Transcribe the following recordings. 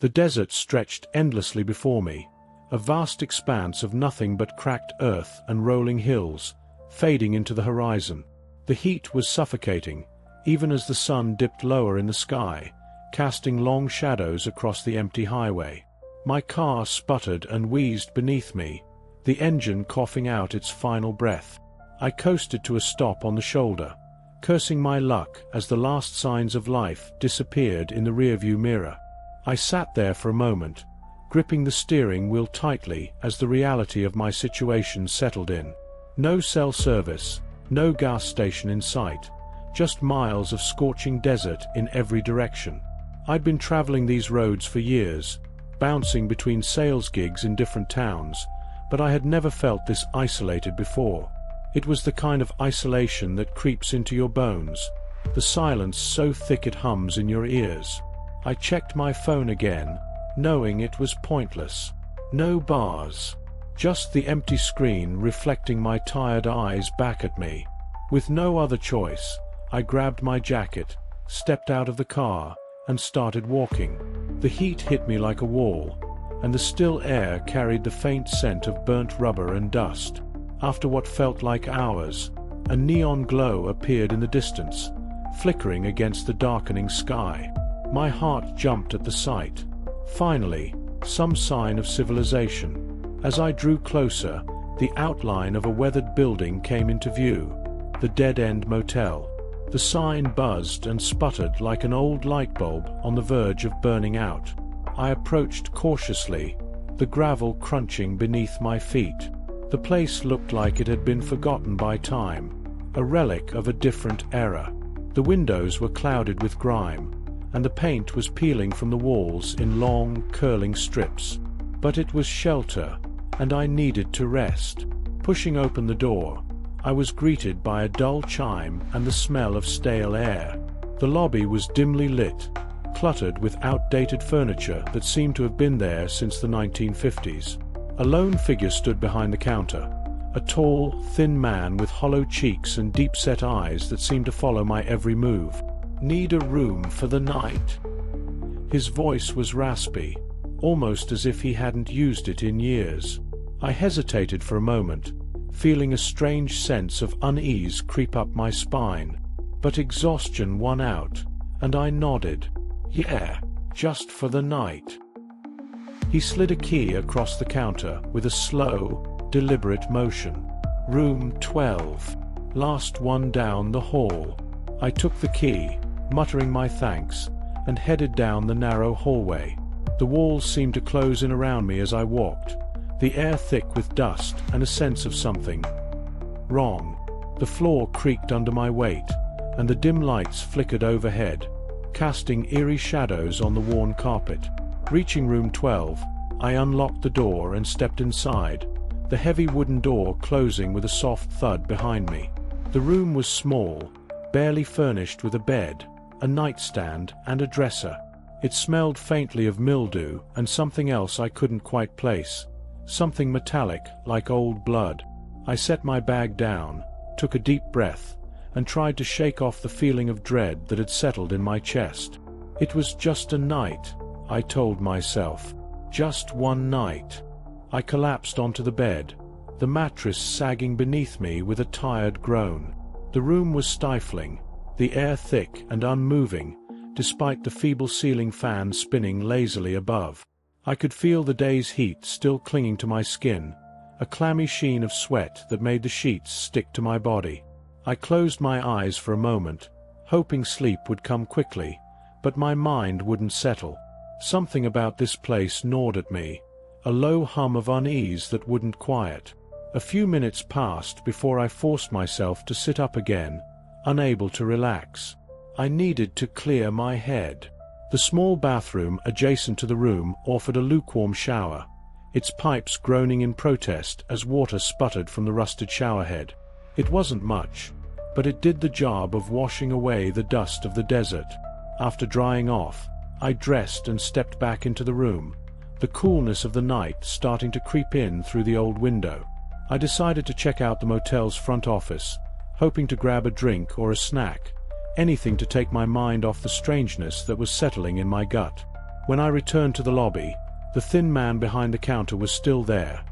The desert stretched endlessly before me, a vast expanse of nothing but cracked earth and rolling hills, fading into the horizon. The heat was suffocating, even as the sun dipped lower in the sky, casting long shadows across the empty highway. My car sputtered and wheezed beneath me, the engine coughing out its final breath. I coasted to a stop on the shoulder, cursing my luck as the last signs of life disappeared in the rearview mirror. I sat there for a moment, gripping the steering wheel tightly as the reality of my situation settled in. No cell service, no gas station in sight, just miles of scorching desert in every direction. I'd been traveling these roads for years, bouncing between sales gigs in different towns, but I had never felt this isolated before. It was the kind of isolation that creeps into your bones, the silence so thick it hums in your ears. I checked my phone again, knowing it was pointless. No bars. Just the empty screen reflecting my tired eyes back at me. With no other choice, I grabbed my jacket, stepped out of the car, and started walking. The heat hit me like a wall, and the still air carried the faint scent of burnt rubber and dust. After what felt like hours, a neon glow appeared in the distance, flickering against the darkening sky. My heart jumped at the sight. Finally, some sign of civilization. As I drew closer, the outline of a weathered building came into view, the dead-end motel. The sign buzzed and sputtered like an old light bulb on the verge of burning out. I approached cautiously, the gravel crunching beneath my feet. The place looked like it had been forgotten by time, a relic of a different era. The windows were clouded with grime, and the paint was peeling from the walls in long, curling strips. But it was shelter, and I needed to rest. Pushing open the door, I was greeted by a dull chime and the smell of stale air. The lobby was dimly lit, cluttered with outdated furniture that seemed to have been there since the 1950s. A lone figure stood behind the counter, a tall, thin man with hollow cheeks and deep-set eyes that seemed to follow my every move. "Need a room for the night?" His voice was raspy, almost as if he hadn't used it in years. I hesitated for a moment, feeling a strange sense of unease creep up my spine. But exhaustion won out, and I nodded. "Yeah, just for the night." He slid a key across the counter with a slow, deliberate motion. "Room 12. Last one down the hall." I took the key, muttering my thanks, and headed down the narrow hallway. The walls seemed to close in around me as I walked, the air thick with dust and a sense of something wrong. The floor creaked under my weight, and the dim lights flickered overhead, casting eerie shadows on the worn carpet. Reaching room 12, I unlocked the door and stepped inside, the heavy wooden door closing with a soft thud behind me. The room was small, barely furnished with a bed, a nightstand, and a dresser. It smelled faintly of mildew and something else I couldn't quite place, something metallic like old blood. I set my bag down, took a deep breath, and tried to shake off the feeling of dread that had settled in my chest. It was just a night, I told myself. Just one night. I collapsed onto the bed, the mattress sagging beneath me with a tired groan. The room was stifling, the air thick and unmoving, despite the feeble ceiling fan spinning lazily above. I could feel the day's heat still clinging to my skin, a clammy sheen of sweat that made the sheets stick to my body. I closed my eyes for a moment, hoping sleep would come quickly, but my mind wouldn't settle. Something about this place gnawed at me, a low hum of unease that wouldn't quiet. A few minutes passed before I forced myself to sit up again, unable to relax. I needed to clear my head. The small bathroom adjacent to the room offered a lukewarm shower, its pipes groaning in protest as water sputtered from the rusted showerhead. It wasn't much, but it did the job of washing away the dust of the desert. After drying off, I dressed and stepped back into the room, the coolness of the night starting to creep in through the old window. I decided to check out the motel's front office, hoping to grab a drink or a snack, anything to take my mind off the strangeness that was settling in my gut. When I returned to the lobby, the thin man behind the counter was still there,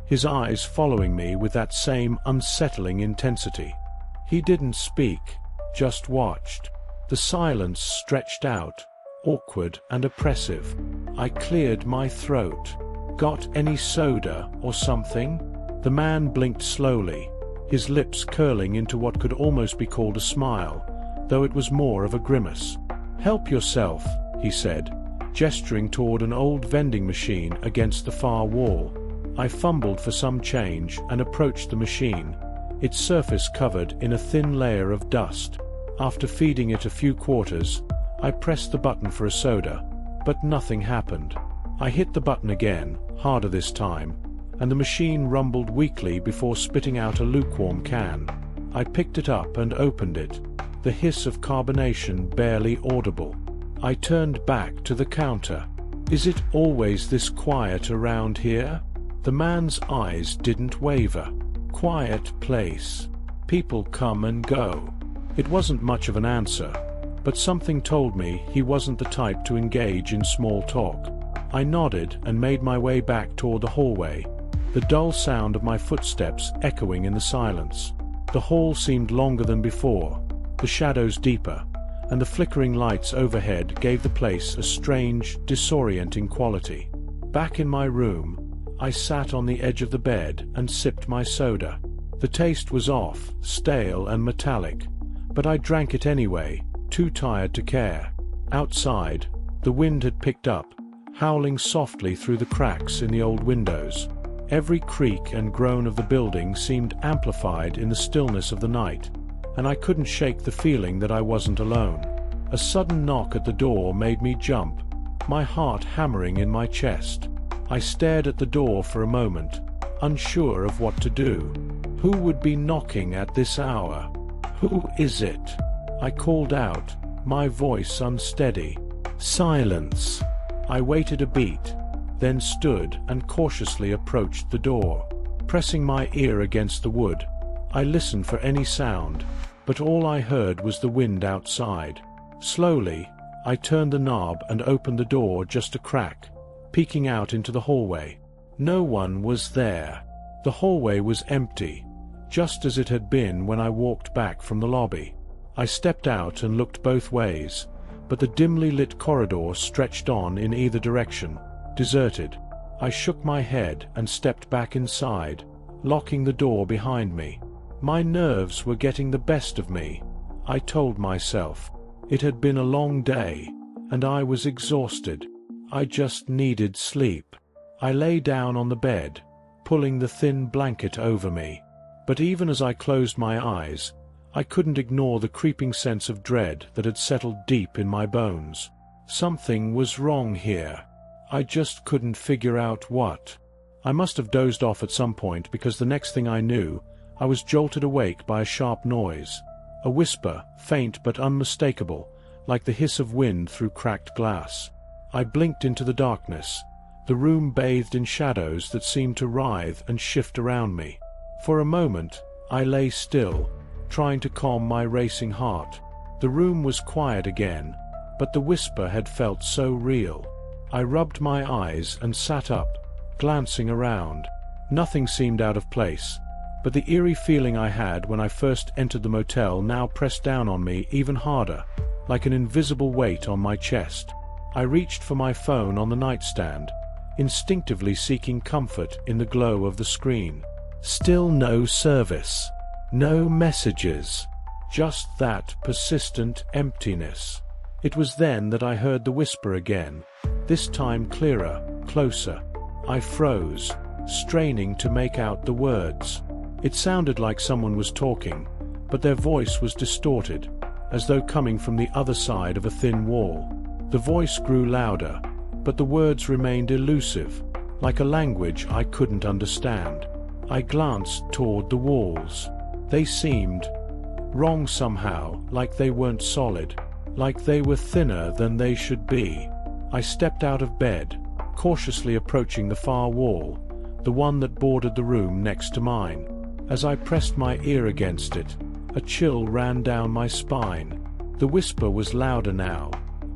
his eyes following me with that same unsettling intensity. He didn't speak, just watched. The silence stretched out, awkward and oppressive. I cleared my throat. "Got any soda or something?" The man blinked slowly, his lips curling into what could almost be called a smile, though it was more of a grimace. "Help yourself," he said, gesturing toward an old vending machine against the far wall. I fumbled for some change and approached the machine, its surface covered in a thin layer of dust. After feeding it a few quarters, I pressed the button for a soda, but nothing happened. I hit the button again, harder this time, and the machine rumbled weakly before spitting out a lukewarm can. I picked it up and opened it, the hiss of carbonation barely audible. I turned back to the counter. "Is it always this quiet around here?" The man's eyes didn't waver. "Quiet place. People come and go." It wasn't much of an answer, but something told me he wasn't the type to engage in small talk. I nodded and made my way back toward the hallway, the dull sound of my footsteps echoing in the silence. The hall seemed longer than before, the shadows deeper, and the flickering lights overhead gave the place a strange, disorienting quality. Back in my room, I sat on the edge of the bed and sipped my soda. The taste was off, stale and metallic, but I drank it anyway, too tired to care. Outside, the wind had picked up, howling softly through the cracks in the old windows. Every creak and groan of the building seemed amplified in the stillness of the night, and I couldn't shake the feeling that I wasn't alone. A sudden knock at the door made me jump, my heart hammering in my chest. I stared at the door for a moment, unsure of what to do. Who would be knocking at this hour? "Who is it?" I called out, my voice unsteady. Silence. I waited a beat, then stood and cautiously approached the door. Pressing my ear against the wood, I listened for any sound, but all I heard was the wind outside. Slowly, I turned the knob and opened the door just a crack, peeking out into the hallway. No one was there. The hallway was empty, just as it had been when I walked back from the lobby. I stepped out and looked both ways, but the dimly lit corridor stretched on in either direction, deserted. I shook my head and stepped back inside, locking the door behind me. My nerves were getting the best of me, I told myself. It had been a long day, and I was exhausted. I just needed sleep. I lay down on the bed, pulling the thin blanket over me. But even as I closed my eyes, I couldn't ignore the creeping sense of dread that had settled deep in my bones. Something was wrong here. I just couldn't figure out what. I must have dozed off at some point, because the next thing I knew, I was jolted awake by a sharp noise. A whisper, faint but unmistakable, like the hiss of wind through cracked glass. I blinked into the darkness, the room bathed in shadows that seemed to writhe and shift around me. For a moment, I lay still, trying to calm my racing heart. The room was quiet again, but the whisper had felt so real. I rubbed my eyes and sat up, glancing around. Nothing seemed out of place, but the eerie feeling I had when I first entered the motel now pressed down on me even harder, like an invisible weight on my chest. I reached for my phone on the nightstand, instinctively seeking comfort in the glow of the screen. Still no service. No messages. Just that persistent emptiness. It was then that I heard the whisper again, this time clearer, closer. I froze, straining to make out the words. It sounded like someone was talking, but their voice was distorted, as though coming from the other side of a thin wall. The voice grew louder, but the words remained elusive, like a language I couldn't understand. I glanced toward the walls. They seemed wrong somehow, like they weren't solid, like they were thinner than they should be. I stepped out of bed, cautiously approaching the far wall, the one that bordered the room next to mine. As I pressed my ear against it, a chill ran down my spine. The whisper was louder now,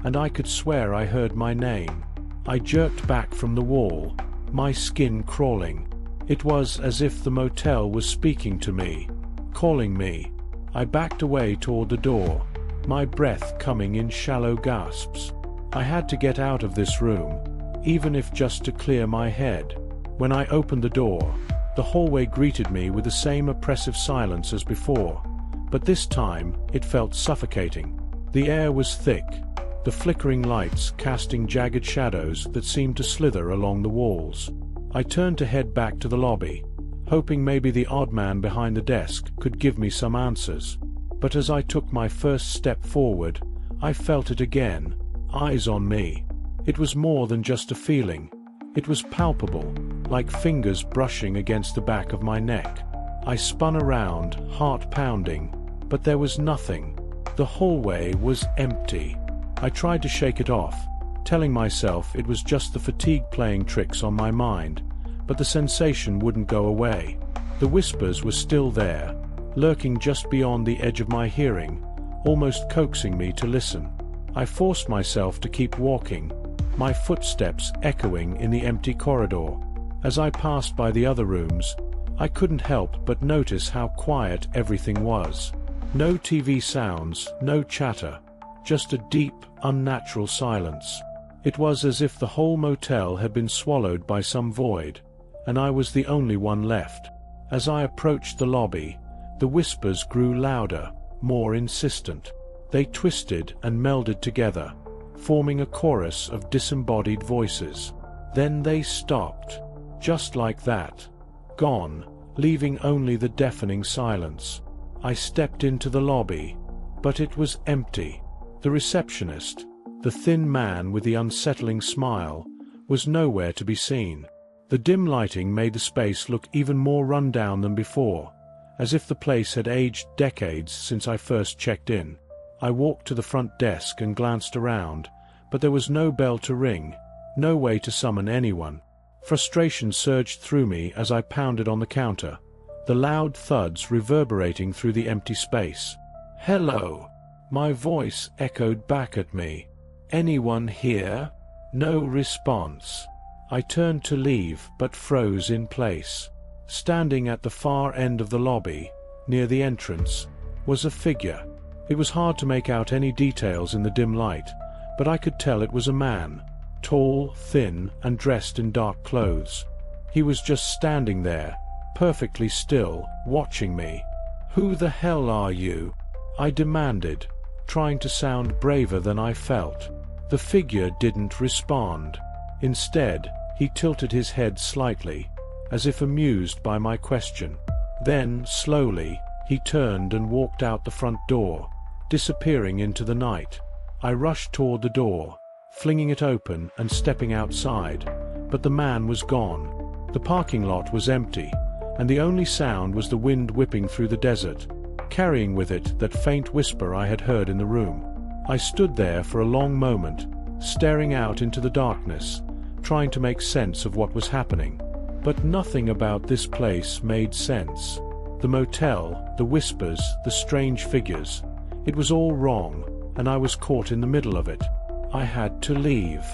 and I could swear I heard my name. I jerked back from the wall, my skin crawling. It was as if the motel was speaking to me, calling me. I backed away toward the door, my breath coming in shallow gasps. I had to get out of this room, even if just to clear my head. When I opened the door, the hallway greeted me with the same oppressive silence as before, but this time it felt suffocating. The air was thick, the flickering lights casting jagged shadows that seemed to slither along the walls. I turned to head back to the lobby, hoping maybe the odd man behind the desk could give me some answers. But as I took my first step forward, I felt it again, eyes on me. It was more than just a feeling. It was palpable, like fingers brushing against the back of my neck. I spun around, heart pounding, but there was nothing. The hallway was empty. I tried to shake it off, telling myself it was just the fatigue playing tricks on my mind, but the sensation wouldn't go away. The whispers were still there, lurking just beyond the edge of my hearing, almost coaxing me to listen. I forced myself to keep walking, my footsteps echoing in the empty corridor. As I passed by the other rooms, I couldn't help but notice how quiet everything was. No TV sounds, no chatter, just a deep, unnatural silence. It was as if the whole motel had been swallowed by some void, and I was the only one left. As I approached the lobby, the whispers grew louder, more insistent. They twisted and melded together, forming a chorus of disembodied voices. Then they stopped, just like that, gone, leaving only the deafening silence. I stepped into the lobby, but it was empty. The receptionist, the thin man with the unsettling smile, was nowhere to be seen. The dim lighting made the space look even more run down than before, as if the place had aged decades since I first checked in. I walked to the front desk and glanced around, but there was no bell to ring, no way to summon anyone. Frustration surged through me as I pounded on the counter, the loud thuds reverberating through the empty space. "Hello!" My voice echoed back at me. "Anyone here?" No response. I turned to leave but froze in place. Standing at the far end of the lobby, near the entrance, was a figure. It was hard to make out any details in the dim light, but I could tell it was a man, tall, thin, and dressed in dark clothes. He was just standing there, perfectly still, watching me. "Who the hell are you?" I demanded, trying to sound braver than I felt. The figure didn't respond. Instead, he tilted his head slightly, as if amused by my question. Then, slowly, he turned and walked out the front door, disappearing into the night. I rushed toward the door, flinging it open and stepping outside, but the man was gone. The parking lot was empty, and the only sound was the wind whipping through the desert, carrying with it that faint whisper I had heard in the room. I stood there for a long moment, staring out into the darkness, trying to make sense of what was happening. But nothing about this place made sense. The motel, the whispers, the strange figures. It was all wrong, and I was caught in the middle of it. I had to leave.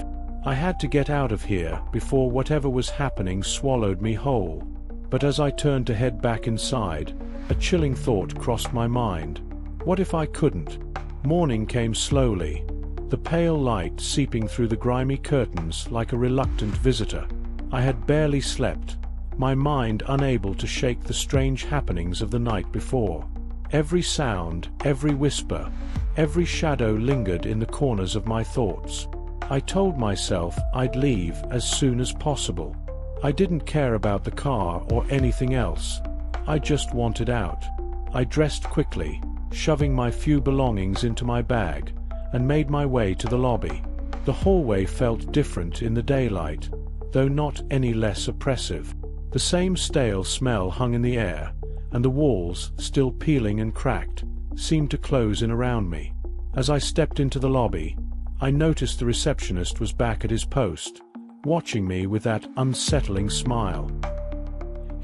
I had to get out of here before whatever was happening swallowed me whole. But as I turned to head back inside, a chilling thought crossed my mind. What if I couldn't? Morning came slowly, the pale light seeping through the grimy curtains like a reluctant visitor. I had barely slept, my mind unable to shake the strange happenings of the night before. Every sound, every whisper, every shadow lingered in the corners of my thoughts. I told myself I'd leave as soon as possible. I didn't care about the car or anything else. I just wanted out. I dressed quickly, shoving my few belongings into my bag, and made my way to the lobby. The hallway felt different in the daylight, though not any less oppressive. The same stale smell hung in the air, and the walls, still peeling and cracked, seemed to close in around me. As I stepped into the lobby, I noticed the receptionist was back at his post, watching me with that unsettling smile.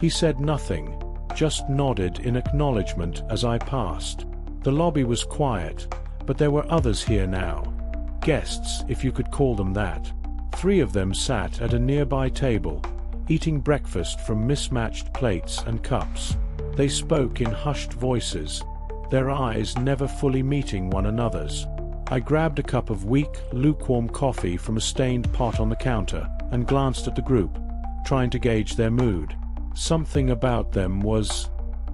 He said nothing, just nodded in acknowledgement as I passed. The lobby was quiet, but there were others here now. Guests, if you could call them that. 3 of them sat at a nearby table, eating breakfast from mismatched plates and cups. They spoke in hushed voices, their eyes never fully meeting one another's. I grabbed a cup of weak, lukewarm coffee from a stained pot on the counter and glanced at the group, trying to gauge their mood. Something about them was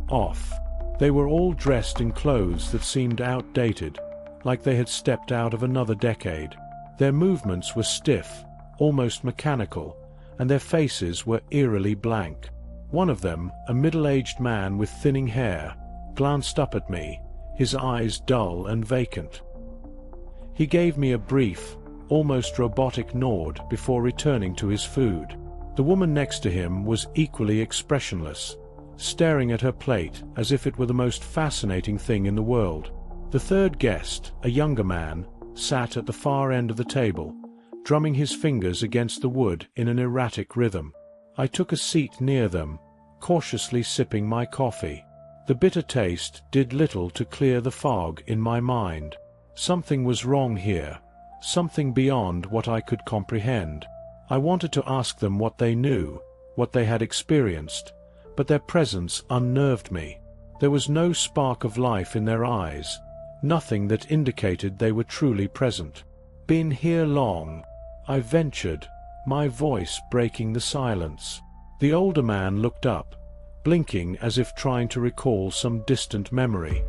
off. They were all dressed in clothes that seemed outdated, like they had stepped out of another decade. Their movements were stiff, almost mechanical, and their faces were eerily blank. One of them, a middle-aged man with thinning hair, glanced up at me, his eyes dull and vacant. He gave me a brief, almost robotic nod before returning to his food. The woman next to him was equally expressionless, staring at her plate as if it were the most fascinating thing in the world. The third guest, a younger man, sat at the far end of the table, drumming his fingers against the wood in an erratic rhythm. I took a seat near them, cautiously sipping my coffee. The bitter taste did little to clear the fog in my mind. Something was wrong here, something beyond what I could comprehend. I wanted to ask them what they knew, what they had experienced, but their presence unnerved me. There was no spark of life in their eyes, nothing that indicated they were truly present. "Been here long?" I ventured, my voice breaking the silence. The older man looked up, blinking as if trying to recall some distant memory.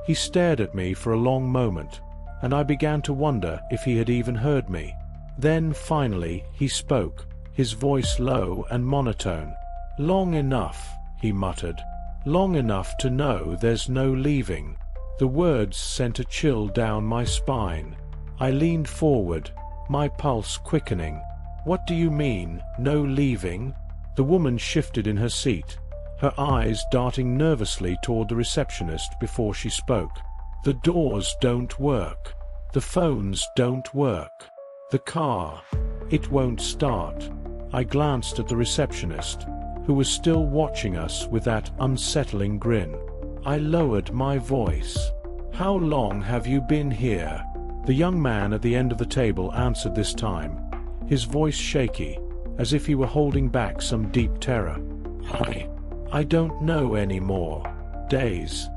He stared at me for a long moment, and I began to wonder if he had even heard me. Then, finally, he spoke, his voice low and monotone. "Long enough," he muttered. "Long enough to know there's no leaving." The words sent a chill down my spine. I leaned forward, my pulse quickening. "What do you mean, no leaving?" The woman shifted in her seat, her eyes darting nervously toward the receptionist before she spoke. "The doors don't work. The phones don't work. The car, it won't start." I glanced at the receptionist, who was still watching us with that unsettling grin. I lowered my voice. "How long have you been here?" The young man at the end of the table answered this time, his voice shaky, as if he were holding back some deep terror. I don't know anymore. Days.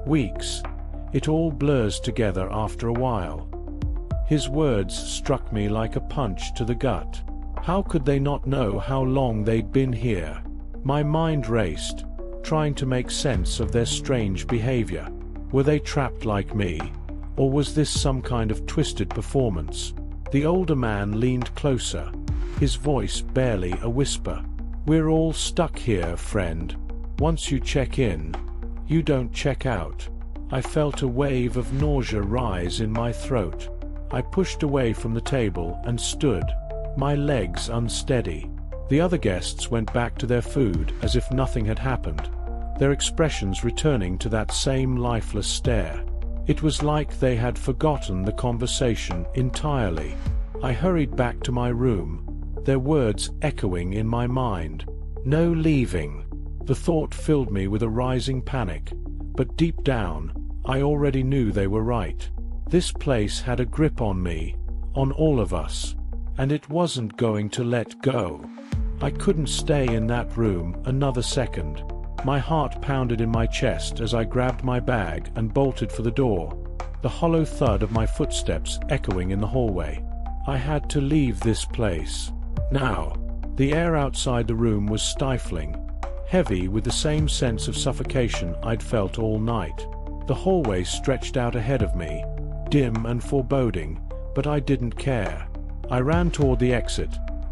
Weeks. It all blurs together after a while." His words struck me like a punch to the gut. How could they not know how long they'd been here? My mind raced, trying to make sense of their strange behavior. Were they trapped like me, or was this some kind of twisted performance? The older man leaned closer, his voice barely a whisper. "We're all stuck here, friend. Once you check in, you don't check out." I felt a wave of nausea rise in my throat. I pushed away from the table and stood, my legs unsteady. The other guests went back to their food as if nothing had happened, their expressions returning to that same lifeless stare. It was like they had forgotten the conversation entirely. I hurried back to my room, their words echoing in my mind. "No leaving." The thought filled me with a rising panic, but deep down, I already knew they were right. This place had a grip on me, on all of us, and it wasn't going to let go. I couldn't stay in that room another second. My heart pounded in my chest as I grabbed my bag and bolted for the door, the hollow thud of my footsteps echoing in the hallway. I had to leave this place. Now. The air outside the room was stifling, heavy with the same sense of suffocation I'd felt all night. The hallway stretched out ahead of me, dim and foreboding, but I didn't care. I ran toward the exit,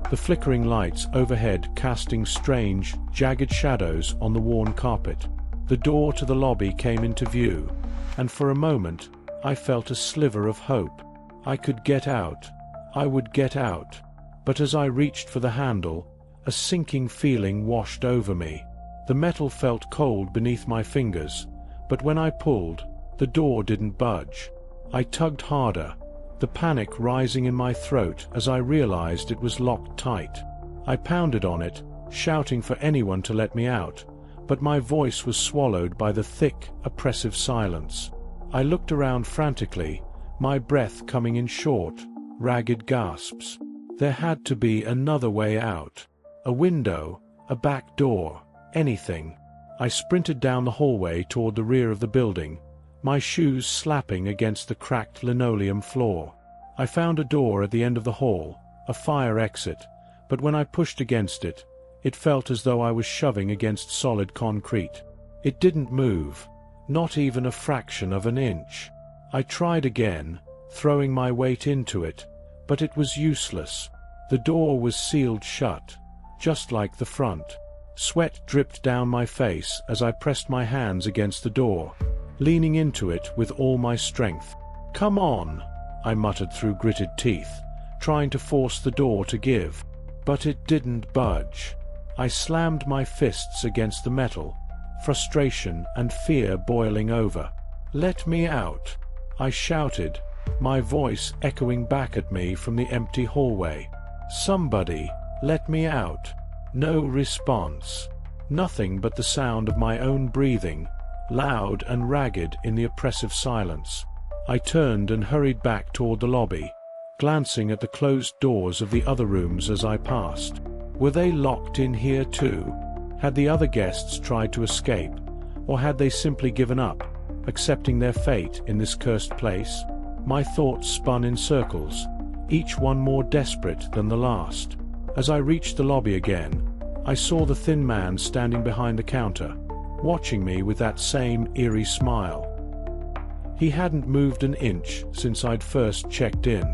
the flickering lights overhead casting strange, jagged shadows on the worn carpet. The door to the lobby came into view, and for a moment, I felt a sliver of hope. I could get out. I would get out. But as I reached for the handle, a sinking feeling washed over me. The metal felt cold beneath my fingers, but when I pulled, the door didn't budge. I tugged harder, the panic rising in my throat as I realized it was locked tight. I pounded on it, shouting for anyone to let me out, but my voice was swallowed by the thick, oppressive silence. I looked around frantically, my breath coming in short, ragged gasps. There had to be another way out. A window, a back door, anything. I sprinted down the hallway toward the rear of the building, my shoes slapping against the cracked linoleum floor. I found a door at the end of the hall, a fire exit, but when I pushed against it, it felt as though I was shoving against solid concrete. It didn't move, not even a fraction of an inch. I tried again, throwing my weight into it, but it was useless. The door was sealed shut, just like the front. Sweat dripped down my face as I pressed my hands against the door, leaning into it with all my strength. "Come on," I muttered through gritted teeth, trying to force the door to give. But it didn't budge. I slammed my fists against the metal, frustration and fear boiling over. "Let me out," I shouted, my voice echoing back at me from the empty hallway. "Somebody, let me out." No response. Nothing but the sound of my own breathing, loud and ragged in the oppressive silence. I turned and hurried back toward the lobby, glancing at the closed doors of the other rooms as I passed. Were they locked in here too? Had the other guests tried to escape, or had they simply given up, accepting their fate in this cursed place? My thoughts spun in circles, each one more desperate than the last. As I reached the lobby again, I saw the thin man standing behind the counter, watching me with that same eerie smile. He hadn't moved an inch since I'd first checked in.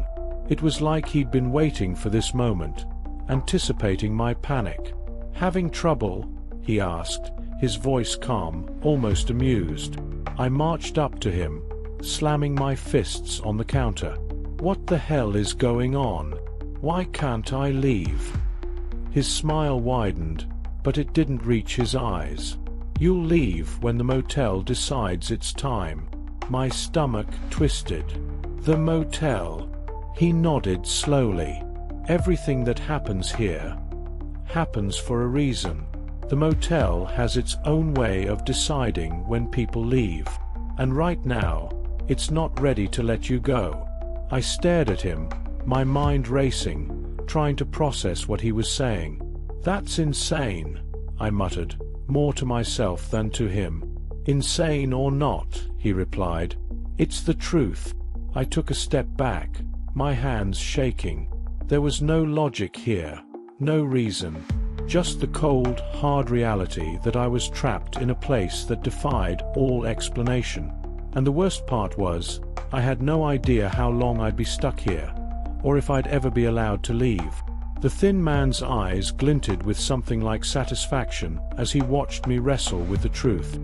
It was like he'd been waiting for this moment, anticipating my panic. "Having trouble?" he asked, his voice calm, almost amused. I marched up to him, slamming my fists on the counter. "What the hell is going on? Why can't I leave?" His smile widened, but it didn't reach his eyes. "You'll leave when the motel decides it's time." My stomach twisted. "The motel?" He nodded slowly. "Everything that happens here happens for a reason. The motel has its own way of deciding when people leave, and right now, it's not ready to let you go." I stared at him, my mind racing, trying to process what he was saying. "That's insane," I muttered, more to myself than to him. "Insane or not," he replied, "it's the truth." I took a step back, my hands shaking. There was no logic here, no reason, just the cold, hard reality that I was trapped in a place that defied all explanation. And the worst part was, I had no idea how long I'd be stuck here, or if I'd ever be allowed to leave. The thin man's eyes glinted with something like satisfaction as he watched me wrestle with the truth.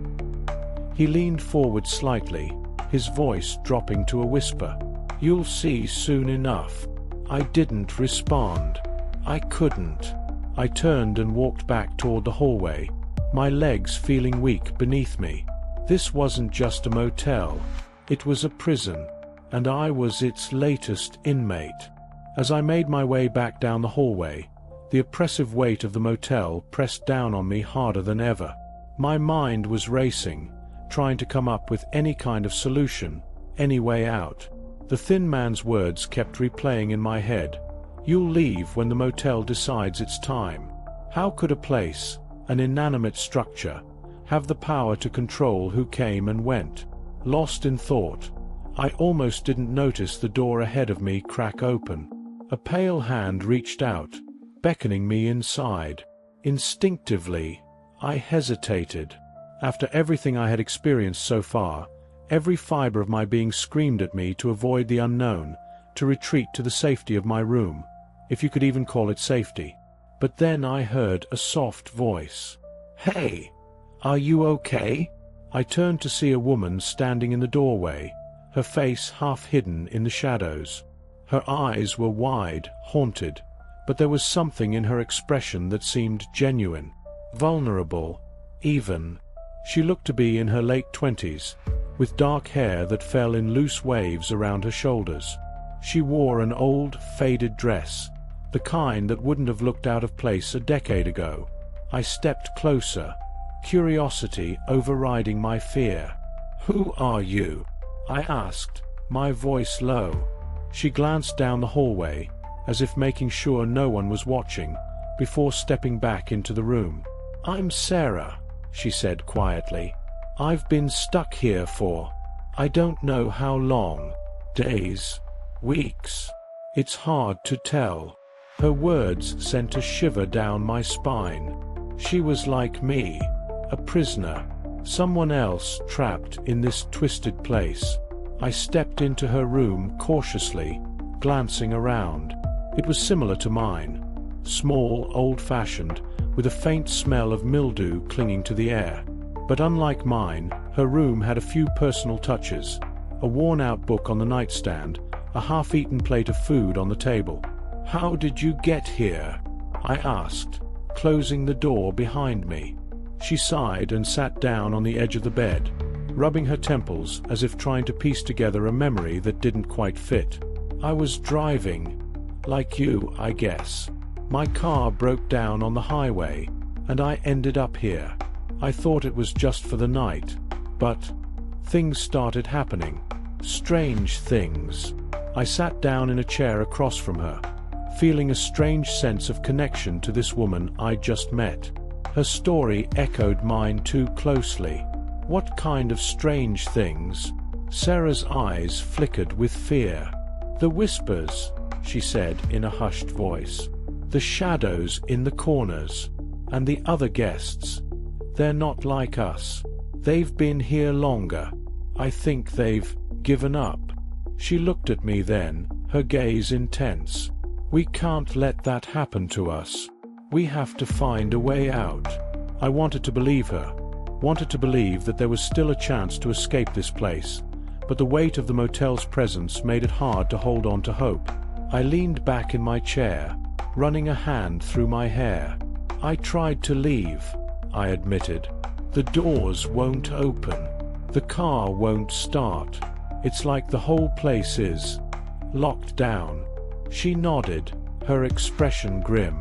He leaned forward slightly, his voice dropping to a whisper. "You'll see soon enough." I didn't respond. I couldn't. I turned and walked back toward the hallway, my legs feeling weak beneath me. This wasn't just a motel. It was a prison, and I was its latest inmate. As I made my way back down the hallway, the oppressive weight of the motel pressed down on me harder than ever. My mind was racing, trying to come up with any kind of solution, any way out. The thin man's words kept replaying in my head. "You'll leave when the motel decides it's time." How could a place, an inanimate structure, have the power to control who came and went? Lost in thought, I almost didn't notice the door ahead of me crack open. A pale hand reached out, beckoning me inside. Instinctively, I hesitated. After everything I had experienced so far, every fiber of my being screamed at me to avoid the unknown, to retreat to the safety of my room, if you could even call it safety. But then I heard a soft voice. "Hey, are you okay?" I turned to see a woman standing in the doorway, her face half hidden in the shadows. Her eyes were wide, haunted, but there was something in her expression that seemed genuine, vulnerable, even. She looked to be in her late 20s, with dark hair that fell in loose waves around her shoulders. She wore an old, faded dress, the kind that wouldn't have looked out of place a decade ago. I stepped closer, curiosity overriding my fear. "Who are you?" I asked, my voice low. She glanced down the hallway, as if making sure no one was watching, before stepping back into the room. "I'm Sarah," she said quietly. "I've been stuck here for, I don't know how long. Days, weeks. It's hard to tell." Her words sent a shiver down my spine. She was like me, a prisoner, someone else trapped in this twisted place. I stepped into her room cautiously, glancing around. It was similar to mine, small, old-fashioned, with a faint smell of mildew clinging to the air. But unlike mine, her room had a few personal touches: a worn-out book on the nightstand, a half-eaten plate of food on the table. "How did you get here?" I asked, closing the door behind me. She sighed and sat down on the edge of the bed, rubbing her temples as if trying to piece together a memory that didn't quite fit. "I was driving. Like you, I guess. My car broke down on the highway, and I ended up here. I thought it was just for the night, but things started happening. Strange things." I sat down in a chair across from her, feeling a strange sense of connection to this woman I'd just met. Her story echoed mine too closely. "What kind of strange things?" Sarah's eyes flickered with fear. "The whispers," she said in a hushed voice. "The shadows in the corners. And the other guests. They're not like us. They've been here longer. I think they've given up." She looked at me then, her gaze intense. "We can't let that happen to us. We have to find a way out." I wanted to believe her, wanted to believe that there was still a chance to escape this place, but the weight of the motel's presence made it hard to hold on to hope. I leaned back in my chair, running a hand through my hair. "I tried to leave," I admitted. "The doors won't open. The car won't start. It's like the whole place is locked down." She nodded, her expression grim.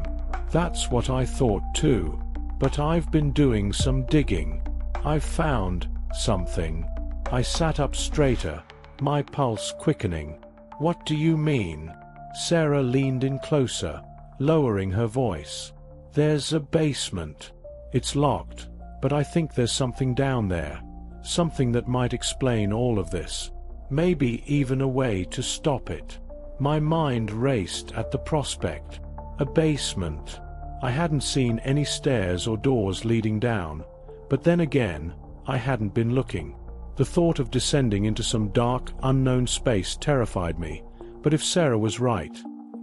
"That's what I thought too. But I've been doing some digging. I've found something." I sat up straighter, my pulse quickening. "What do you mean?" Sarah leaned in closer, lowering her voice. "There's a basement. It's locked, but I think there's something down there. Something that might explain all of this. Maybe even a way to stop it." My mind raced at the prospect. A basement. I hadn't seen any stairs or doors leading down, but then again, I hadn't been looking. The thought of descending into some dark, unknown space terrified me, but if Sarah was right,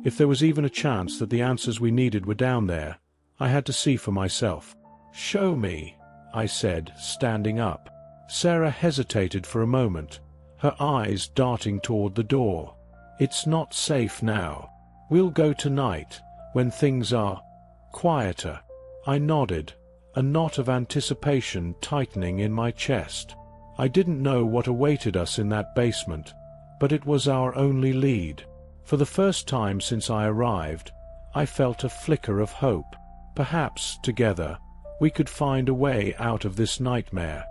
if there was even a chance that the answers we needed were down there, I had to see for myself. "Show me," I said, standing up. Sarah hesitated for a moment, her eyes darting toward the door. "It's not safe now. We'll go tonight, when things are quieter." I nodded, a knot of anticipation tightening in my chest. I didn't know what awaited us in that basement, but it was our only lead. For the first time since I arrived, I felt a flicker of hope. Perhaps, together, we could find a way out of this nightmare.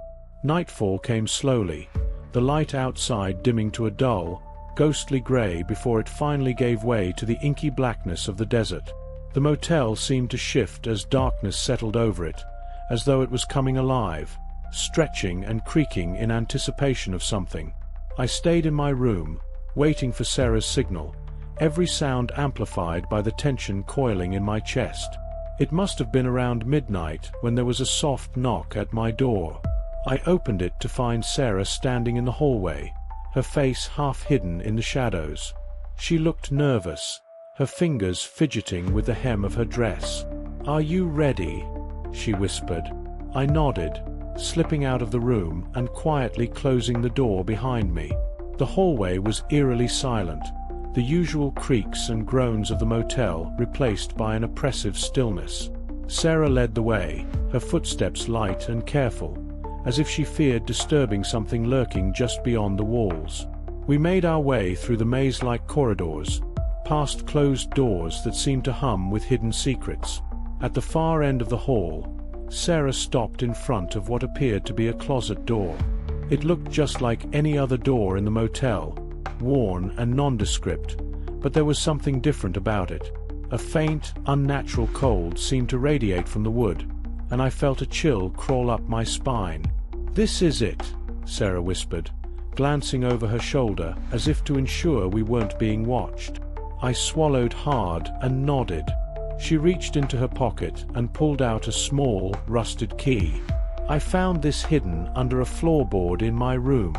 Nightfall came slowly, the light outside dimming to a dull, ghostly gray before it finally gave way to the inky blackness of the desert. The motel seemed to shift as darkness settled over it, as though it was coming alive, stretching and creaking in anticipation of something. I stayed in my room, waiting for Sarah's signal, every sound amplified by the tension coiling in my chest. It must have been around midnight when there was a soft knock at my door. I opened it to find Sarah standing in the hallway, her face half hidden in the shadows. She looked nervous, her fingers fidgeting with the hem of her dress. "Are you ready?" she whispered. I nodded, slipping out of the room and quietly closing the door behind me. The hallway was eerily silent, the usual creaks and groans of the motel replaced by an oppressive stillness. Sarah led the way, her footsteps light and careful, as if she feared disturbing something lurking just beyond the walls. We made our way through the maze-like corridors, past closed doors that seemed to hum with hidden secrets. At the far end of the hall, Sarah stopped in front of what appeared to be a closet door. It looked just like any other door in the motel, worn and nondescript, but there was something different about it. A faint, unnatural cold seemed to radiate from the wood, and I felt a chill crawl up my spine. "This is it," Sarah whispered, glancing over her shoulder as if to ensure we weren't being watched. I swallowed hard and nodded. She reached into her pocket and pulled out a small, rusted key. "I found this hidden under a floorboard in my room,"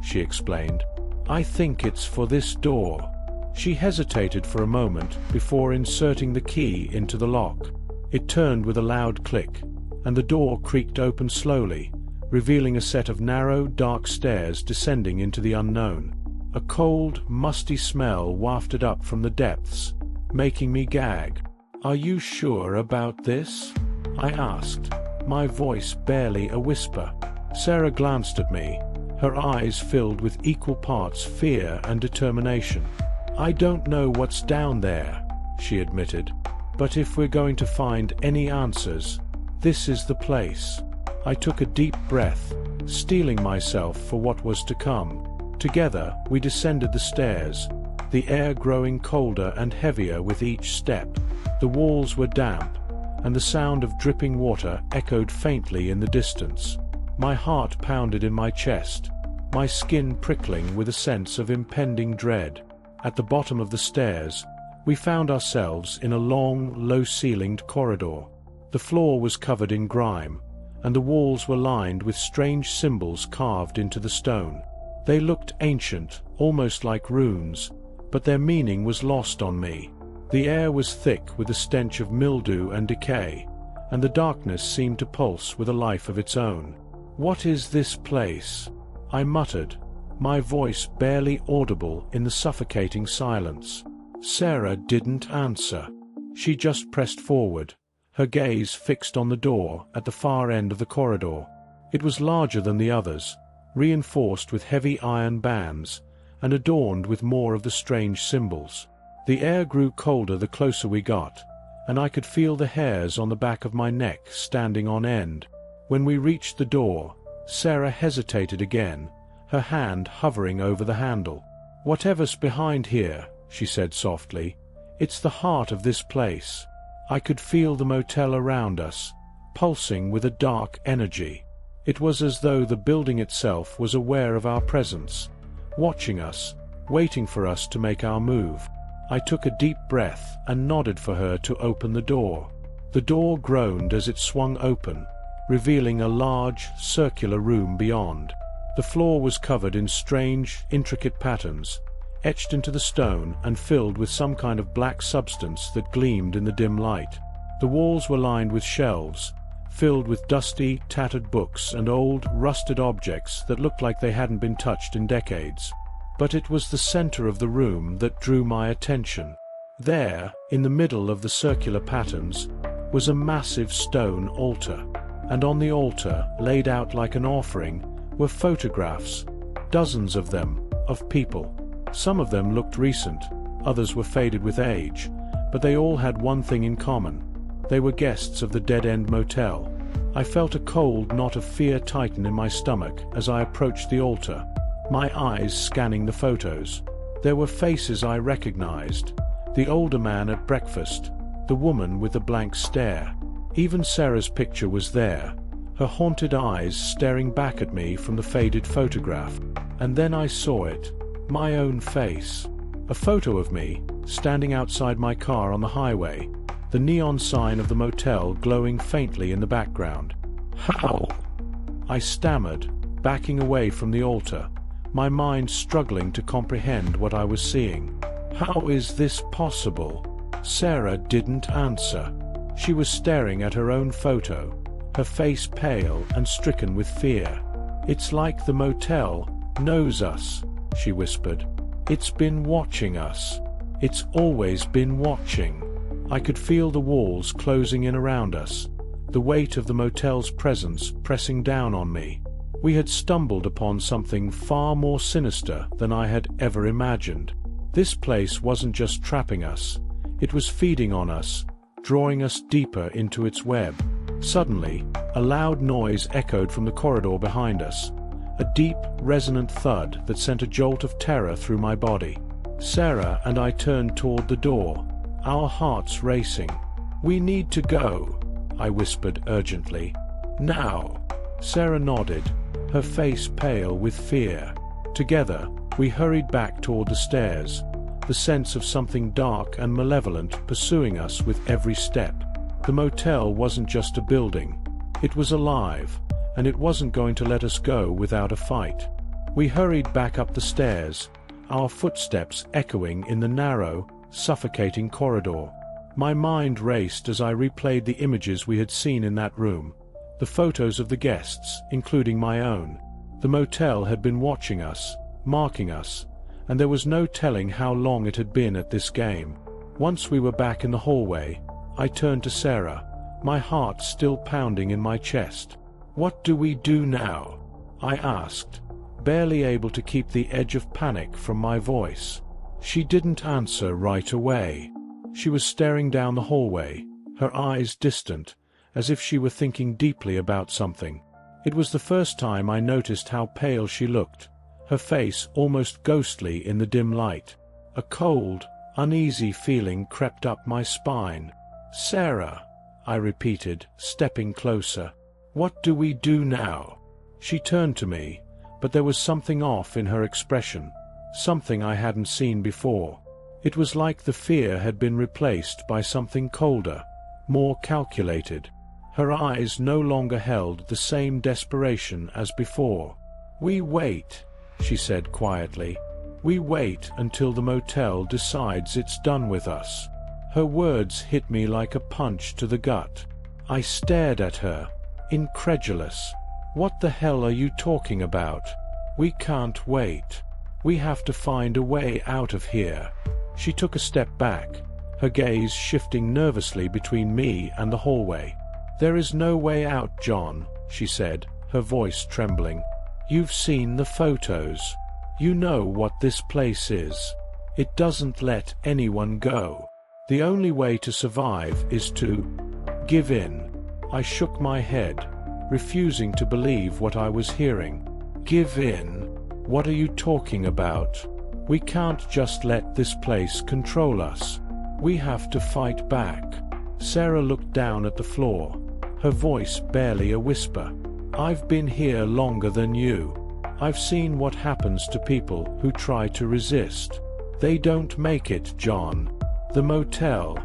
she explained. "I think it's for this door." She hesitated for a moment before inserting the key into the lock. It turned with a loud click, and the door creaked open slowly, revealing a set of narrow, dark stairs descending into the unknown. A cold, musty smell wafted up from the depths, making me gag. "Are you sure about this?" I asked, my voice barely a whisper. Sarah glanced at me, her eyes filled with equal parts fear and determination. "I don't know what's down there," she admitted, "but if we're going to find any answers, this is the place." I took a deep breath, steeling myself for what was to come. Together, we descended the stairs, the air growing colder and heavier with each step. The walls were damp, and the sound of dripping water echoed faintly in the distance. My heart pounded in my chest, my skin prickling with a sense of impending dread. At the bottom of the stairs, we found ourselves in a long, low-ceilinged corridor. The floor was covered in grime, and the walls were lined with strange symbols carved into the stone. They looked ancient, almost like runes, but their meaning was lost on me. The air was thick with the stench of mildew and decay, and the darkness seemed to pulse with a life of its own. "What is this place?" I muttered, my voice barely audible in the suffocating silence. Sarah didn't answer. She just pressed forward, her gaze fixed on the door at the far end of the corridor. It was larger than the others, reinforced with heavy iron bands, and adorned with more of the strange symbols. The air grew colder the closer we got, and I could feel the hairs on the back of my neck standing on end. When we reached the door, Sarah hesitated again, her hand hovering over the handle. "Whatever's behind here," she said softly, "it's the heart of this place." I could feel the motel around us, pulsing with a dark energy. It was as though the building itself was aware of our presence, watching us, waiting for us to make our move. I took a deep breath and nodded for her to open the door. The door groaned as it swung open, revealing a large, circular room beyond. The floor was covered in strange, intricate patterns, etched into the stone and filled with some kind of black substance that gleamed in the dim light. The walls were lined with shelves, filled with dusty, tattered books and old, rusted objects that looked like they hadn't been touched in decades. But it was the center of the room that drew my attention. There, in the middle of the circular patterns, was a massive stone altar, and on the altar, laid out like an offering, were photographs, dozens of them, of people. Some of them looked recent, others were faded with age, but they all had one thing in common. They were guests of the dead-end motel. I felt a cold knot of fear tighten in my stomach as I approached the altar, my eyes scanning the photos. There were faces I recognized. The older man at breakfast, the woman with the blank stare. Even Sarah's picture was there, her haunted eyes staring back at me from the faded photograph. And then I saw it, my own face. A photo of me, standing outside my car on the highway, the neon sign of the motel glowing faintly in the background. "How?" I stammered, backing away from the altar, my mind struggling to comprehend what I was seeing. "How is this possible?" Sarah didn't answer. She was staring at her own photo, her face pale and stricken with fear. "It's like the motel knows us," she whispered. "It's been watching us. It's always been watching." I could feel the walls closing in around us, the weight of the motel's presence pressing down on me. We had stumbled upon something far more sinister than I had ever imagined. This place wasn't just trapping us, it was feeding on us, drawing us deeper into its web. Suddenly, a loud noise echoed from the corridor behind us, a deep, resonant thud that sent a jolt of terror through my body. Sarah and I turned toward the door, our hearts racing. "We need to go," I whispered urgently. "Now." Sarah nodded, her face pale with fear. Together, we hurried back toward the stairs, the sense of something dark and malevolent pursuing us with every step. The motel wasn't just a building. It was alive, and it wasn't going to let us go without a fight. We hurried back up the stairs, our footsteps echoing in the narrow, suffocating corridor. My mind raced as I replayed the images we had seen in that room, the photos of the guests, including my own. The motel had been watching us, marking us, and there was no telling how long it had been at this game. Once we were back in the hallway, I turned to Sarah, my heart still pounding in my chest. "What do we do now?" I asked, barely able to keep the edge of panic from my voice. She didn't answer right away. She was staring down the hallway, her eyes distant, as if she were thinking deeply about something. It was the first time I noticed how pale she looked, her face almost ghostly in the dim light. A cold, uneasy feeling crept up my spine. "Sarah," I repeated, stepping closer. "What do we do now?" She turned to me, but there was something off in her expression, something I hadn't seen before. It was like the fear had been replaced by something colder, more calculated. Her eyes no longer held the same desperation as before. "We wait," she said quietly. "We wait until the motel decides it's done with us." Her words hit me like a punch to the gut. I stared at her, incredulous. "What the hell are you talking about? We can't wait. We have to find a way out of here." She took a step back, her gaze shifting nervously between me and the hallway. "There is no way out, John," she said, her voice trembling. "You've seen the photos. You know what this place is. It doesn't let anyone go. The only way to survive is to give in." I shook my head, refusing to believe what I was hearing. "Give in? What are you talking about? We can't just let this place control us. We have to fight back." Sarah looked down at the floor, her voice barely a whisper. "I've been here longer than you. I've seen what happens to people who try to resist. They don't make it, John. The motel,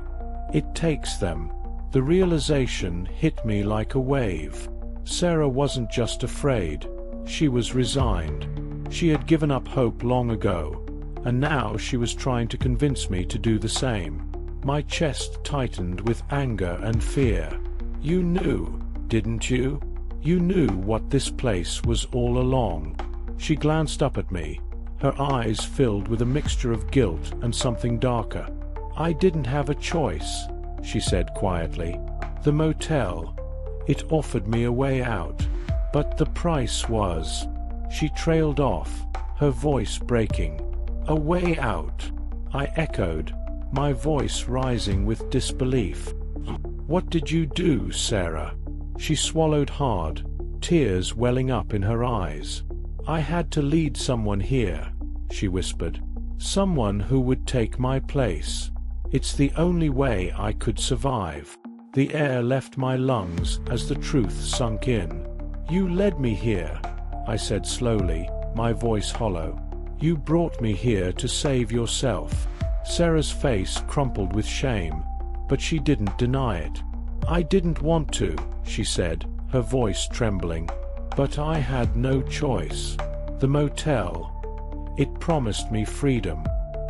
it takes them." The realization hit me like a wave. Sarah wasn't just afraid, she was resigned. She had given up hope long ago, and now she was trying to convince me to do the same. My chest tightened with anger and fear. "You knew, didn't you? You knew what this place was all along." She glanced up at me, her eyes filled with a mixture of guilt and something darker. "I didn't have a choice," she said quietly. "The motel, it offered me a way out, but the price was—" She trailed off, her voice breaking. "A way out?" I echoed, my voice rising with disbelief. "What did you do, Sarah?" She swallowed hard, tears welling up in her eyes. "I had to lead someone here," she whispered. "Someone who would take my place. It's the only way I could survive." The air left my lungs as the truth sunk in. "You led me here," I said slowly, my voice hollow. "You brought me here to save yourself." Sarah's face crumpled with shame, but she didn't deny it. "I didn't want to," she said, her voice trembling. "But I had no choice. The motel, it promised me freedom.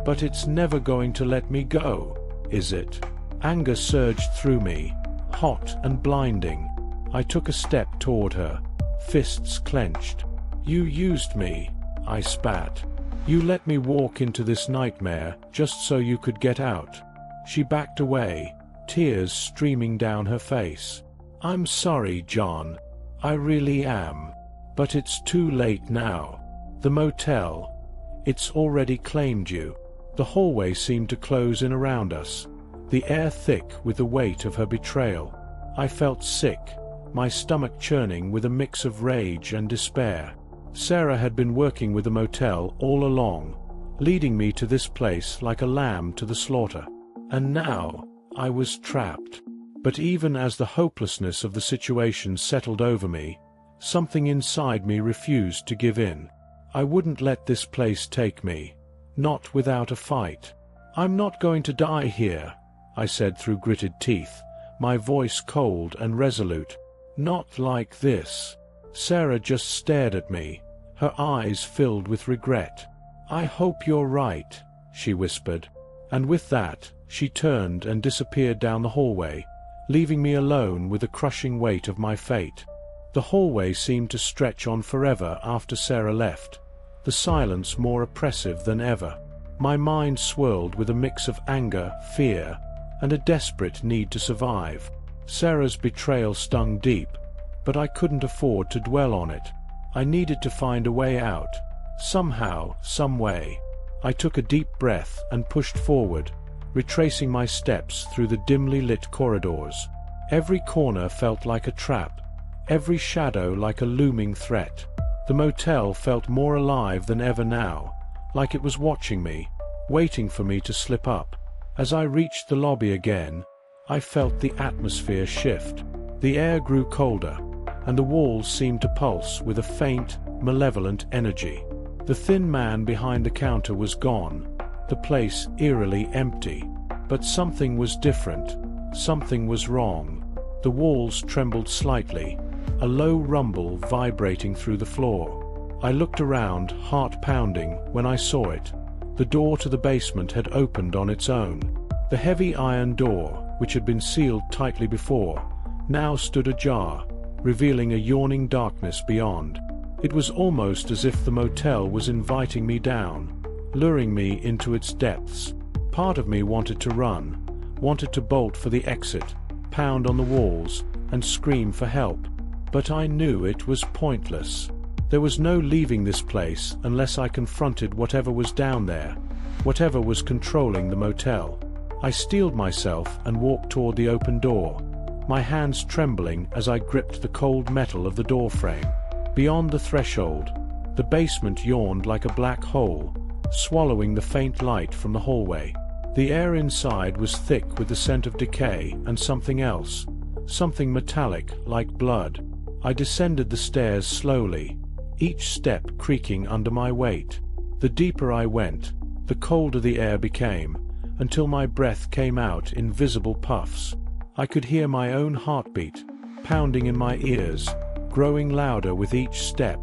But it's never going to let me go, is it?" Anger surged through me, hot and blinding. I took a step toward her, fists clenched. "You used me," I spat. "You let me walk into this nightmare just so you could get out." She backed away, tears streaming down her face. "I'm sorry, John. I really am. But it's too late now. The motel, it's already claimed you." The hallway seemed to close in around us, the air thick with the weight of her betrayal. I felt sick, my stomach churning with a mix of rage and despair. Sarah had been working with the motel all along, leading me to this place like a lamb to the slaughter. And now, I was trapped. But even as the hopelessness of the situation settled over me, something inside me refused to give in. I wouldn't let this place take me. Not without a fight. "I'm not going to die here," I said through gritted teeth, my voice cold and resolute. "Not like this." Sarah just stared at me, her eyes filled with regret. "I hope you're right," she whispered. And with that, she turned and disappeared down the hallway, leaving me alone with the crushing weight of my fate. The hallway seemed to stretch on forever after Sarah left, the silence more oppressive than ever. My mind swirled with a mix of anger, fear, and a desperate need to survive. Sarah's betrayal stung deep, but I couldn't afford to dwell on it. I needed to find a way out. Somehow, some way. I took a deep breath and pushed forward, retracing my steps through the dimly lit corridors. Every corner felt like a trap, every shadow like a looming threat. The motel felt more alive than ever now, like it was watching me, waiting for me to slip up. As I reached the lobby again, I felt the atmosphere shift. The air grew colder, and the walls seemed to pulse with a faint, malevolent energy. The thin man behind the counter was gone, the place eerily empty. But something was different, something was wrong. The walls trembled slightly, a low rumble vibrating through the floor. I looked around, heart pounding, when I saw it. The door to the basement had opened on its own. The heavy iron door, which had been sealed tightly before, now stood ajar, revealing a yawning darkness beyond. It was almost as if the motel was inviting me down, luring me into its depths. Part of me wanted to run, wanted to bolt for the exit, pound on the walls, and scream for help. But I knew it was pointless. There was no leaving this place unless I confronted whatever was down there, whatever was controlling the motel. I steeled myself and walked toward the open door, my hands trembling as I gripped the cold metal of the door frame. Beyond the threshold, the basement yawned like a black hole, swallowing the faint light from the hallway. The air inside was thick with the scent of decay and something else, something metallic like blood. I descended the stairs slowly, each step creaking under my weight. The deeper I went, the colder the air became, until my breath came out in visible puffs. I could hear my own heartbeat, pounding in my ears, growing louder with each step.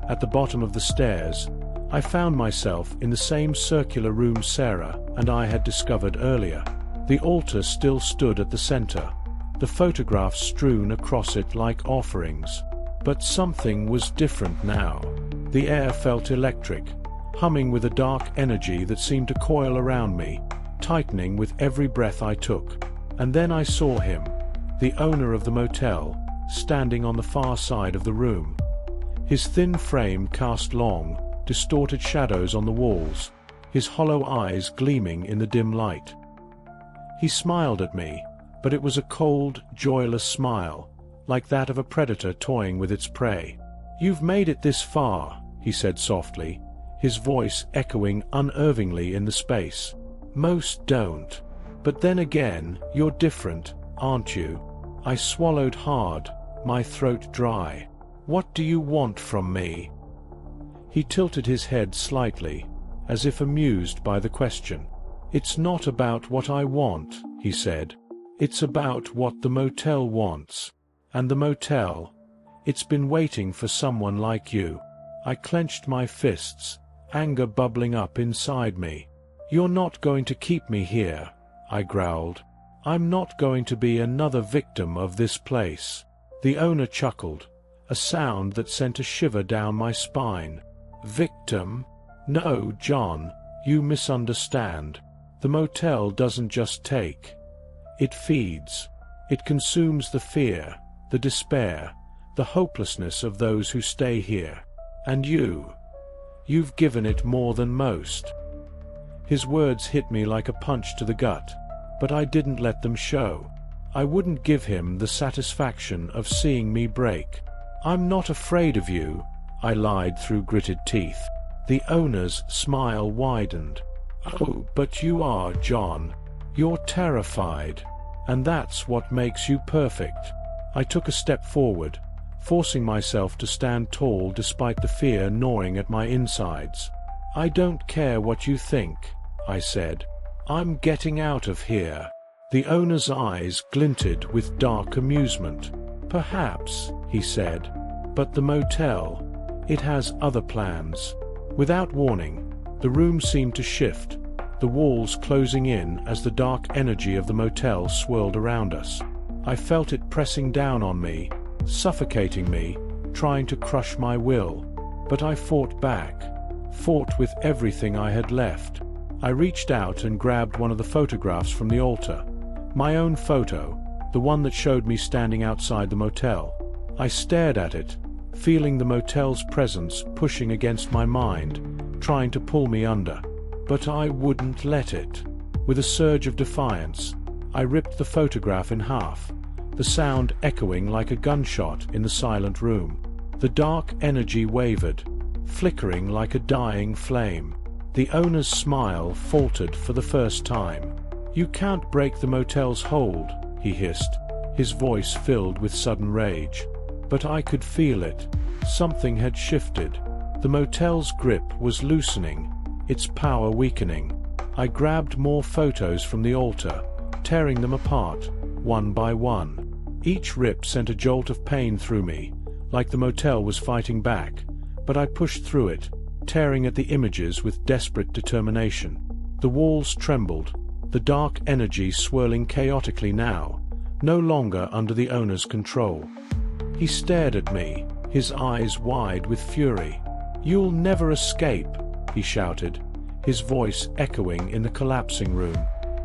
At the bottom of the stairs, I found myself in the same circular room Sarah and I had discovered earlier. The altar still stood at the center, the photographs strewn across it like offerings. But something was different now. The air felt electric, humming with a dark energy that seemed to coil around me, tightening with every breath I took. And then I saw him, the owner of the motel, standing on the far side of the room. His thin frame cast long, distorted shadows on the walls, his hollow eyes gleaming in the dim light. He smiled at me, but it was a cold, joyless smile, like that of a predator toying with its prey. "You've made it this far," he said softly, his voice echoing unervingly in the space. "Most don't. But then again, you're different, aren't you?" I swallowed hard, my throat dry. "What do you want from me?" He tilted his head slightly, as if amused by the question. "It's not about what I want," he said. "It's about what the motel wants. And the motel, it's been waiting for someone like you." I clenched my fists, anger bubbling up inside me. "You're not going to keep me here," I growled. "I'm not going to be another victim of this place." The owner chuckled, a sound that sent a shiver down my spine. "Victim? No, John, you misunderstand. The motel doesn't just take. It feeds. It consumes the fear, the despair, the hopelessness of those who stay here. And you've given it more than most." His words hit me like a punch to the gut, but I didn't let them show. I wouldn't give him the satisfaction of seeing me break. "I'm not afraid of you," I lied through gritted teeth. The owner's smile widened. "Oh, but you are, John. You're terrified. And that's what makes you perfect." I took a step forward, forcing myself to stand tall despite the fear gnawing at my insides. "I don't care what you think," I said. "I'm getting out of here." The owner's eyes glinted with dark amusement. "Perhaps," he said. "But the motel, it has other plans." Without warning, the room seemed to shift, the walls closing in as the dark energy of the motel swirled around us. I felt it pressing down on me, suffocating me, trying to crush my will. But I fought back, fought with everything I had left. I reached out and grabbed one of the photographs from the altar. My own photo, the one that showed me standing outside the motel. I stared at it, feeling the motel's presence pushing against my mind, trying to pull me under. But I wouldn't let it. With a surge of defiance, I ripped the photograph in half, the sound echoing like a gunshot in the silent room. The dark energy wavered, flickering like a dying flame. The owner's smile faltered for the first time. "You can't break the motel's hold," he hissed, his voice filled with sudden rage. But I could feel it. Something had shifted. The motel's grip was loosening, its power weakening. I grabbed more photos from the altar, tearing them apart, one by one. Each rip sent a jolt of pain through me, like the motel was fighting back, but I pushed through it, tearing at the images with desperate determination. The walls trembled, the dark energy swirling chaotically now, no longer under the owner's control. He stared at me, his eyes wide with fury. "You'll never escape," he shouted, his voice echoing in the collapsing room.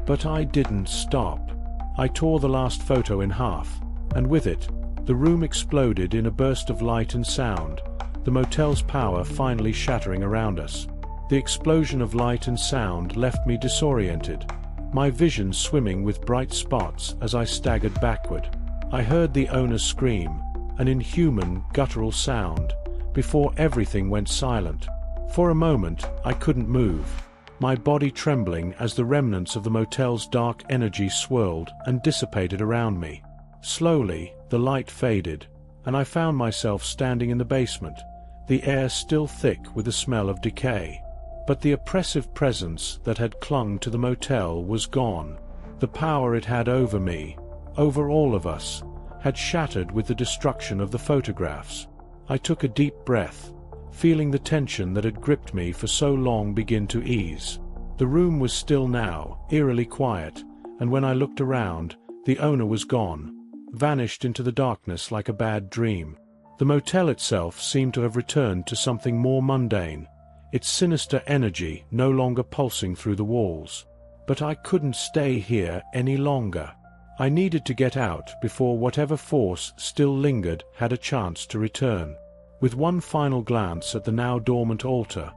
But I didn't stop. I tore the last photo in half, and with it, the room exploded in a burst of light and sound, the motel's power finally shattering around us. The explosion of light and sound left me disoriented, my vision swimming with bright spots as I staggered backward. I heard the owner scream, an inhuman, guttural sound, before everything went silent. For a moment, I couldn't move, my body trembling as the remnants of the motel's dark energy swirled and dissipated around me. Slowly, the light faded, and I found myself standing in the basement, the air still thick with the smell of decay. But the oppressive presence that had clung to the motel was gone. The power it had over me, over all of us, had shattered with the destruction of the photographs. I took a deep breath, feeling the tension that had gripped me for so long begin to ease. The room was still now, eerily quiet, and when I looked around, the owner was gone, vanished into the darkness like a bad dream. The motel itself seemed to have returned to something more mundane, its sinister energy no longer pulsing through the walls. But I couldn't stay here any longer. I needed to get out before whatever force still lingered had a chance to return. With one final glance at the now dormant altar,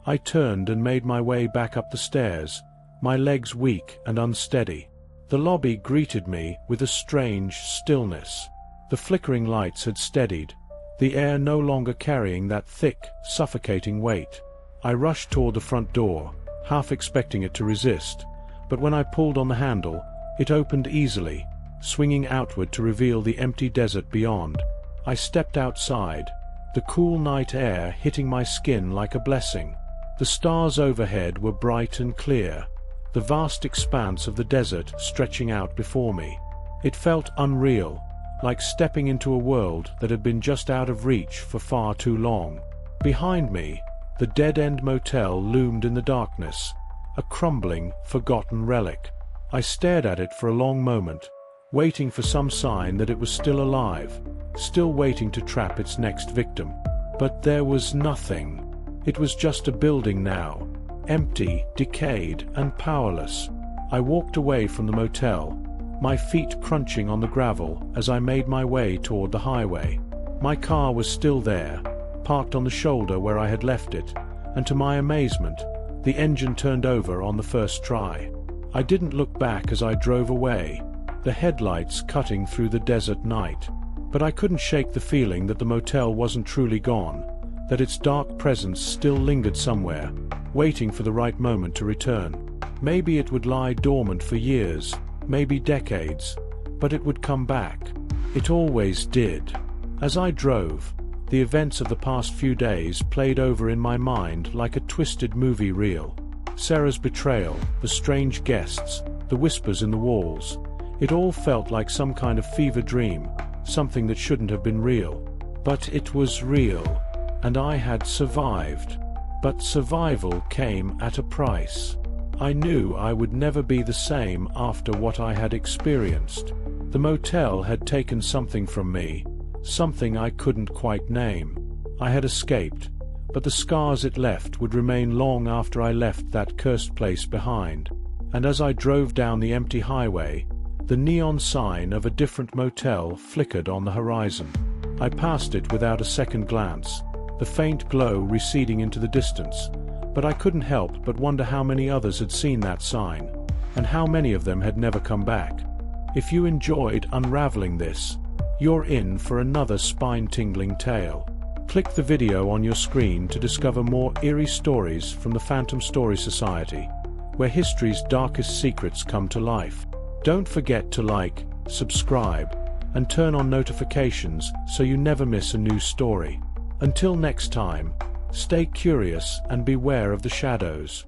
I turned and made my way back up the stairs, my legs weak and unsteady. The lobby greeted me with a strange stillness. The flickering lights had steadied, the air no longer carrying that thick, suffocating weight. I rushed toward the front door, half expecting it to resist, but when I pulled on the handle, it opened easily, swinging outward to reveal the empty desert beyond. I stepped outside, the cool night air hitting my skin like a blessing. The stars overhead were bright and clear, the vast expanse of the desert stretching out before me. It felt unreal, like stepping into a world that had been just out of reach for far too long. Behind me, the dead-end motel loomed in the darkness, a crumbling, forgotten relic. I stared at it for a long moment, waiting for some sign that it was still alive, still waiting to trap its next victim. But there was nothing. It was just a building now, empty, decayed, and powerless. I walked away from the motel, my feet crunching on the gravel as I made my way toward the highway. My car was still there, parked on the shoulder where I had left it, and to my amazement, the engine turned over on the first try. I didn't look back as I drove away, the headlights cutting through the desert night. But I couldn't shake the feeling that the motel wasn't truly gone. that its dark presence still lingered somewhere, waiting for the right moment to return. Maybe it would lie dormant for years, maybe decades, but it would come back. It always did. As I drove, the events of the past few days played over in my mind like a twisted movie reel. Sarah's betrayal, the strange guests, the whispers in the walls. It all felt like some kind of fever dream, something that shouldn't have been real. But it was real, and I had survived. But survival came at a price. I knew I would never be the same after what I had experienced. The motel had taken something from me, something I couldn't quite name. I had escaped, but the scars it left would remain long after I left that cursed place behind. And as I drove down the empty highway, the neon sign of a different motel flickered on the horizon. I passed it without a second glance, the faint glow receding into the distance, but I couldn't help but wonder how many others had seen that sign, and how many of them had never come back. If you enjoyed unraveling this, you're in for another spine-tingling tale. Click the video on your screen to discover more eerie stories from the Phantom Story Society, where history's darkest secrets come to life. Don't forget to like, subscribe, and turn on notifications so you never miss a new story. Until next time, stay curious and beware of the shadows.